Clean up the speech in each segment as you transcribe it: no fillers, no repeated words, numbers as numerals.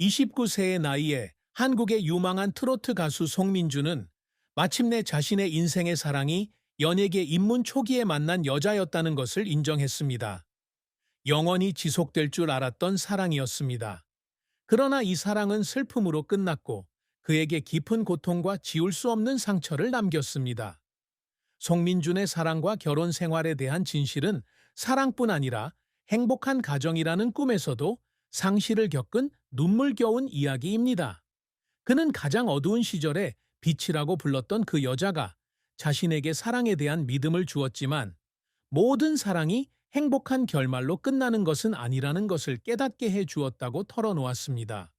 29세의 나이에 한국의 유망한 트로트 가수 송민주는 마침내 자신의 인생의 사랑이 연예계 입문 초기에 만난 여자였다는 것을 인정했습니다. 영원히 지속될 줄 알았던 사랑이었습니다. 그러나 이 사랑은 슬픔으로 끝났고 그에게 깊은 고통과 지울 수 없는 상처를 남겼습니다. 송민준의 사랑과 결혼 생활에 대한 진실은 사랑뿐 아니라 행복한 가정이라는 꿈에서도 상실을 겪은 눈물겨운 이야기입니다. 그는 가장 어두운 시절에 빛이라고 불렀던 그 여자가 자신에게 사랑에 대한 믿음을 주었지만 모든 사랑이 행복한 결말로 끝나는 것은 아니라는 것을 깨닫게 해 주었다고 털어놓았습니다.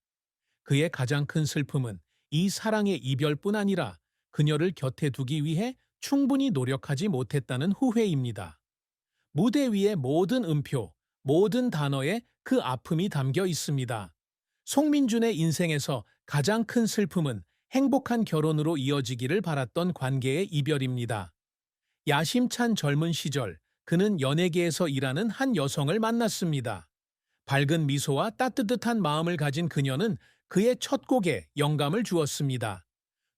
그의 가장 큰 슬픔은 이 사랑의 이별뿐 아니라 그녀를 곁에 두기 위해 충분히 노력하지 못했다는 후회입니다. 무대 위의 모든 음표, 모든 단어에 그 아픔이 담겨 있습니다. 송민준의 인생에서 가장 큰 슬픔은 행복한 결혼으로 이어지기를 바랐던 관계의 이별입니다. 야심찬 젊은 시절, 그는 연예계에서 일하는 한 여성을 만났습니다. 밝은 미소와 따뜻한 마음을 가진 그녀는 그의 첫 곡에 영감을 주었습니다.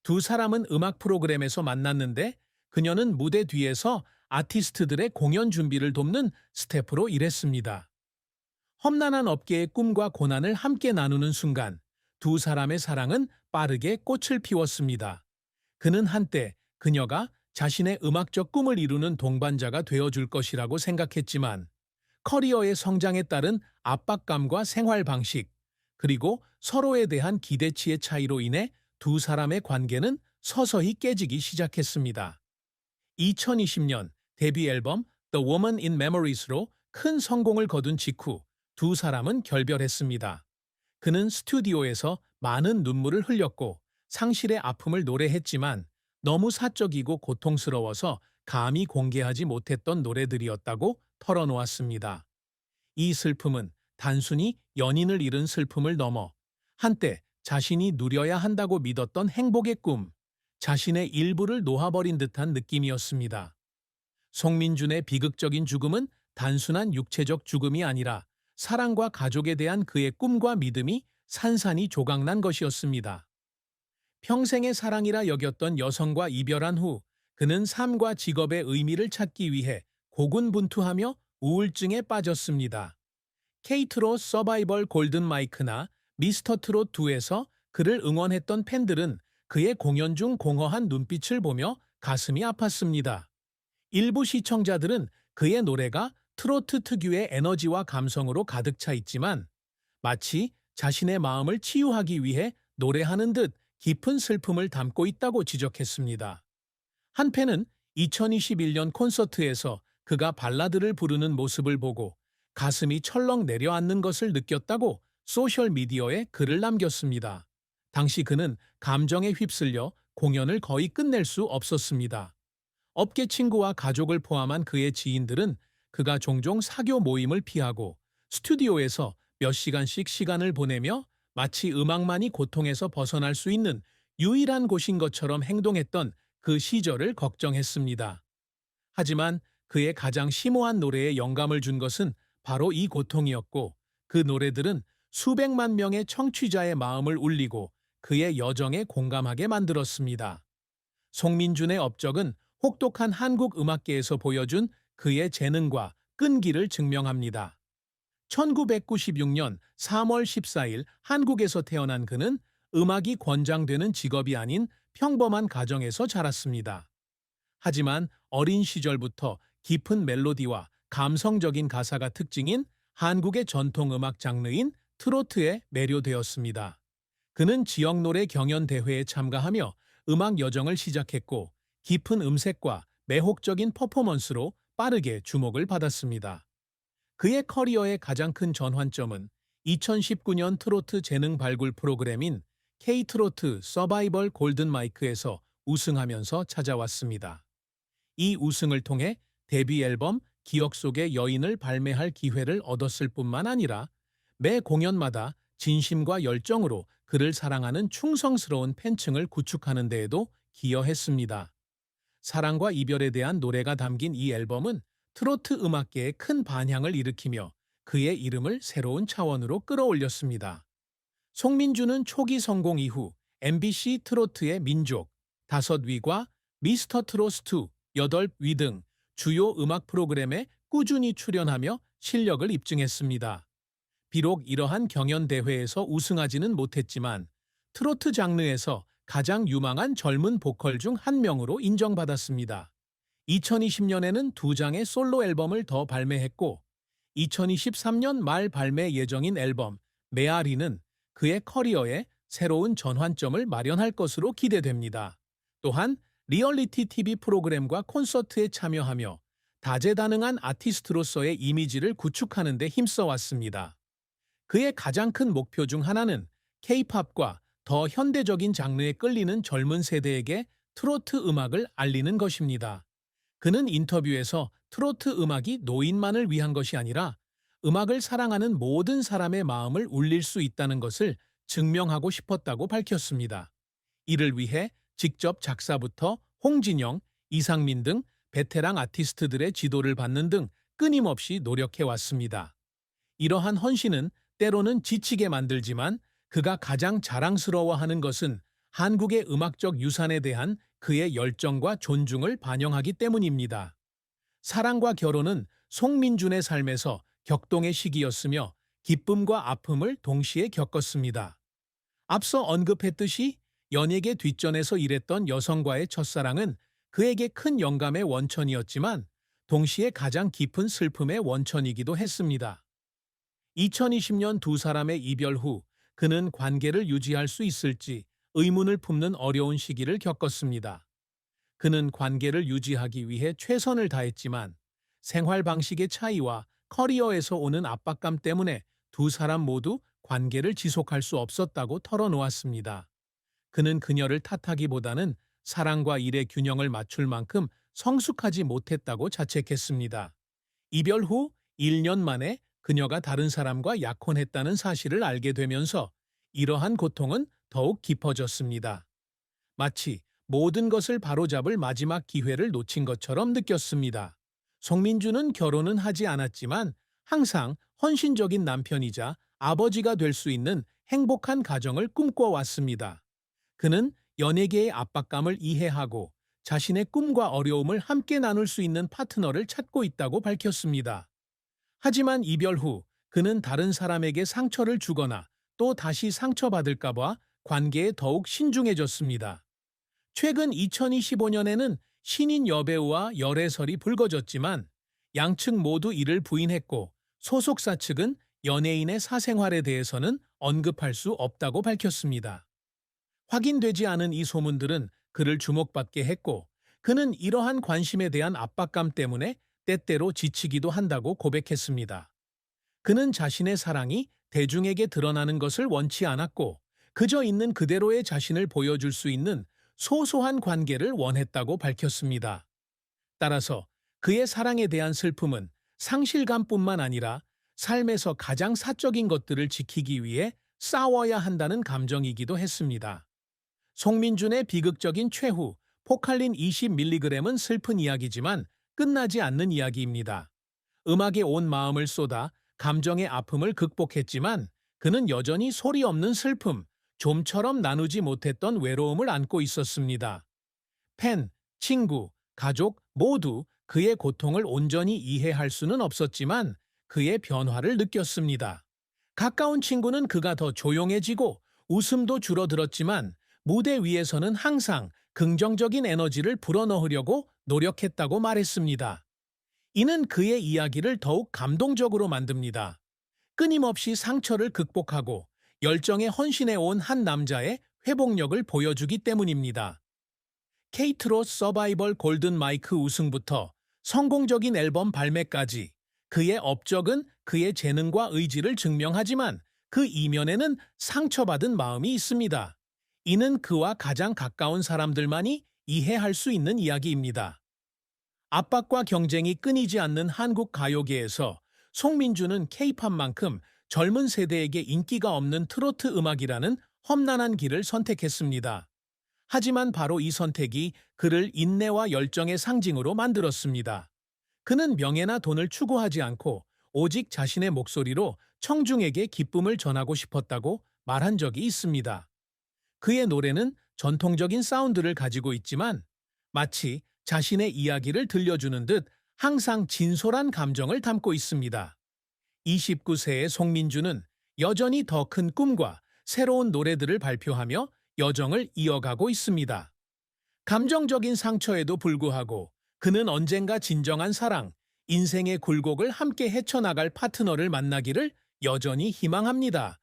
두 사람은 음악 프로그램에서 만났는데 그녀는 무대 뒤에서 아티스트들의 공연 준비를 돕는 스태프로 일했습니다. 험난한 업계의 꿈과 고난을 함께 나누는 순간 두 사람의 사랑은 빠르게 꽃을 피웠습니다. 그는 한때 그녀가 자신의 음악적 꿈을 이루는 동반자가 되어줄 것이라고 생각했지만 커리어의 성장에 따른 압박감과 생활 방식, 그리고 서로에 대한 기대치의 차이로 인해 두 사람의 관계는 서서히 깨지기 시작했습니다. 2020년 데뷔 앨범 The Woman in Memories로 큰 성공을 거둔 직후 두 사람은 결별했습니다. 그는 스튜디오에서 많은 눈물을 흘렸고 상실의 아픔을 노래했지만 너무 사적이고 고통스러워서 감히 공개하지 못했던 노래들이었다고 털어놓았습니다. 이 슬픔은 단순히 연인을 잃은 슬픔을 넘어 한때 자신이 누려야 한다고 믿었던 행복의 꿈, 자신의 일부를 놓아버린 듯한 느낌이었습니다. 송민준의 비극적인 죽음은 단순한 육체적 죽음이 아니라 사랑과 가족에 대한 그의 꿈과 믿음이 산산이 조각난 것이었습니다. 평생의 사랑이라 여겼던 여성과 이별한 후 그는 삶과 직업의 의미를 찾기 위해 고군분투하며 우울증에 빠졌습니다. 케이트로 서바이벌 골든 마이크나 미스터 트롯 2에서 그를 응원했던 팬들은 그의 공연 중 공허한 눈빛을 보며 가슴이 아팠습니다. 일부 시청자들은 그의 노래가 트로트 특유의 에너지와 감성으로 가득 차 있지만 마치 자신의 마음을 치유하기 위해 노래하는 듯 깊은 슬픔을 담고 있다고 지적했습니다. 한 팬은 2021년 콘서트에서 그가 발라드를 부르는 모습을 보고 가슴이 철렁 내려앉는 것을 느꼈다고 소셜미디어에 글을 남겼습니다. 당시 그는 감정에 휩쓸려 공연을 거의 끝낼 수 없었습니다. 업계 친구와 가족을 포함한 그의 지인들은 그가 종종 사교 모임을 피하고 스튜디오에서 몇 시간씩 시간을 보내며 마치 음악만이 고통에서 벗어날 수 있는 유일한 곳인 것처럼 행동했던 그 시절을 걱정했습니다. 하지만 그의 가장 심오한 노래에 영감을 준 것은 바로 이 고통이었고 그 노래들은 수백만 명의 청취자의 마음을 울리고 그의 여정에 공감하게 만들었습니다. 송민준의 업적은 혹독한 한국 음악계에서 보여준 그의 재능과 끈기를 증명합니다. 1996년 3월 14일 한국에서 태어난 그는 음악이 권장되는 직업이 아닌 평범한 가정에서 자랐습니다. 하지만 어린 시절부터 깊은 멜로디와 감성적인 가사가 특징인 한국의 전통 음악 장르인 트로트에 매료되었습니다. 그는 지역 노래 경연 대회에 참가하며 음악 여정을 시작했고 깊은 음색과 매혹적인 퍼포먼스로 빠르게 주목을 받았습니다. 그의 커리어의 가장 큰 전환점은 2019년 트로트 재능 발굴 프로그램인 K트로트 서바이벌 골든 마이크에서 우승하면서 찾아왔습니다. 이 우승을 통해 데뷔 앨범 기억 속의 여인을 발매할 기회를 얻었을 뿐만 아니라 매 공연마다 진심과 열정으로 그를 사랑하는 충성스러운 팬층을 구축하는 데에도 기여했습니다. 사랑과 이별에 대한 노래가 담긴 이 앨범은 트로트 음악계에 큰 반향을 일으키며 그의 이름을 새로운 차원으로 끌어올렸습니다. 송민주는 초기 성공 이후 MBC 트로트의 민족, 5위과 미스터 트로트 8위 등 주요 음악 프로그램에 꾸준히 출연하며 실력을 입증했습니다. 비록 이러한 경연대회에서 우승하지는 못했지만 트로트 장르에서 가장 유망한 젊은 보컬 중 한 명으로 인정받았습니다. 2020년에는 2장의 솔로 앨범을 더 발매했고 2023년 말 발매 예정인 앨범 메아리는 그의 커리어에 새로운 전환점을 마련할 것으로 기대됩니다. 또한 리얼리티 TV 프로그램과 콘서트에 참여하며 다재다능한 아티스트로서의 이미지를 구축하는 데 힘써왔습니다. 그의 가장 큰 목표 중 하나는 K-팝과 더 현대적인 장르에 끌리는 젊은 세대에게 트로트 음악을 알리는 것입니다. 그는 인터뷰에서 트로트 음악이 노인만을 위한 것이 아니라 음악을 사랑하는 모든 사람의 마음을 울릴 수 있다는 것을 증명하고 싶었다고 밝혔습니다. 이를 위해 직접 작사부터 홍진영, 이상민 등 베테랑 아티스트들의 지도를 받는 등 끊임없이 노력해왔습니다. 이러한 헌신은 때로는 지치게 만들지만 그가 가장 자랑스러워하는 것은 한국의 음악적 유산에 대한 그의 열정과 존중을 반영하기 때문입니다. 사랑과 결혼은 송민준의 삶에서 격동의 시기였으며 기쁨과 아픔을 동시에 겪었습니다. 앞서 언급했듯이 연예계 뒷전에서 일했던 여성과의 첫사랑은 그에게 큰 영감의 원천이었지만 동시에 가장 깊은 슬픔의 원천이기도 했습니다. 2020년 두 사람의 이별 후 그는 관계를 유지할 수 있을지 의문을 품는 어려운 시기를 겪었습니다. 그는 관계를 유지하기 위해 최선을 다했지만 생활 방식의 차이와 커리어에서 오는 압박감 때문에 두 사람 모두 관계를 지속할 수 없었다고 털어놓았습니다. 그는 그녀를 탓하기보다는 사랑과 일의 균형을 맞출 만큼 성숙하지 못했다고 자책했습니다. 이별 후 1년 만에 그녀가 다른 사람과 약혼했다는 사실을 알게 되면서 이러한 고통은 더욱 깊어졌습니다. 마치 모든 것을 바로잡을 마지막 기회를 놓친 것처럼 느꼈습니다. 송민주는 결혼은 하지 않았지만 항상 헌신적인 남편이자 아버지가 될 수 있는 행복한 가정을 꿈꿔왔습니다. 그는 연예계의 압박감을 이해하고 자신의 꿈과 어려움을 함께 나눌 수 있는 파트너를 찾고 있다고 밝혔습니다. 하지만 이별 후 그는 다른 사람에게 상처를 주거나 또 다시 상처받을까봐 관계에 더욱 신중해졌습니다. 최근 2025년에는 신인 여배우와 열애설이 불거졌지만 양측 모두 이를 부인했고 소속사 측은 연예인의 사생활에 대해서는 언급할 수 없다고 밝혔습니다. 확인되지 않은 이 소문들은 그를 주목받게 했고 그는 이러한 관심에 대한 압박감 때문에 때때로 지치기도 한다고 고백했습니다. 그는 자신의 사랑이 대중에게 드러나는 것을 원치 않았고 그저 있는 그대로의 자신을 보여줄 수 있는 소소한 관계를 원했다고 밝혔습니다. 따라서 그의 사랑에 대한 슬픔은 상실감뿐만 아니라 삶에서 가장 사적인 것들을 지키기 위해 싸워야 한다는 감정이기도 했습니다. 송민준의 비극적인 최후, 포칼린 20mg은 슬픈 이야기지만 끝나지 않는 이야기입니다. 음악에 온 마음을 쏟아 감정의 아픔을 극복했지만 그는 여전히 소리 없는 슬픔, 좀처럼 나누지 못했던 외로움을 안고 있었습니다. 팬, 친구, 가족 모두 그의 고통을 온전히 이해할 수는 없었지만 그의 변화를 느꼈습니다. 가까운 친구는 그가 더 조용해지고 웃음도 줄어들었지만 무대 위에서는 항상 긍정적인 에너지를 불어넣으려고 노력했다고 말했습니다. 이는 그의 이야기를 더욱 감동적으로 만듭니다. 끊임없이 상처를 극복하고 열정에 헌신해 온 한 남자의 회복력을 보여주기 때문입니다. K-트롯 서바이벌 골든 마이크 우승부터 성공적인 앨범 발매까지 그의 업적은 그의 재능과 의지를 증명하지만 그 이면에는 상처받은 마음이 있습니다. 이는 그와 가장 가까운 사람들만이 이해할 수 있는 이야기입니다. 압박과 경쟁이 끊이지 않는 한국 가요계에서 송민주는 K-팝만큼 젊은 세대에게 인기가 없는 트로트 음악이라는 험난한 길을 선택했습니다. 하지만 바로 이 선택이 그를 인내와 열정의 상징으로 만들었습니다. 그는 명예나 돈을 추구하지 않고 오직 자신의 목소리로 청중에게 기쁨을 전하고 싶었다고 말한 적이 있습니다. 그의 노래는 전통적인 사운드를 가지고 있지만 마치 자신의 이야기를 들려주는 듯 항상 진솔한 감정을 담고 있습니다. 29세의 송민주는 여전히 더 큰 꿈과 새로운 노래들을 발표하며 여정을 이어가고 있습니다. 감정적인 상처에도 불구하고 그는 언젠가 진정한 사랑, 인생의 굴곡을 함께 헤쳐나갈 파트너를 만나기를 여전히 희망합니다.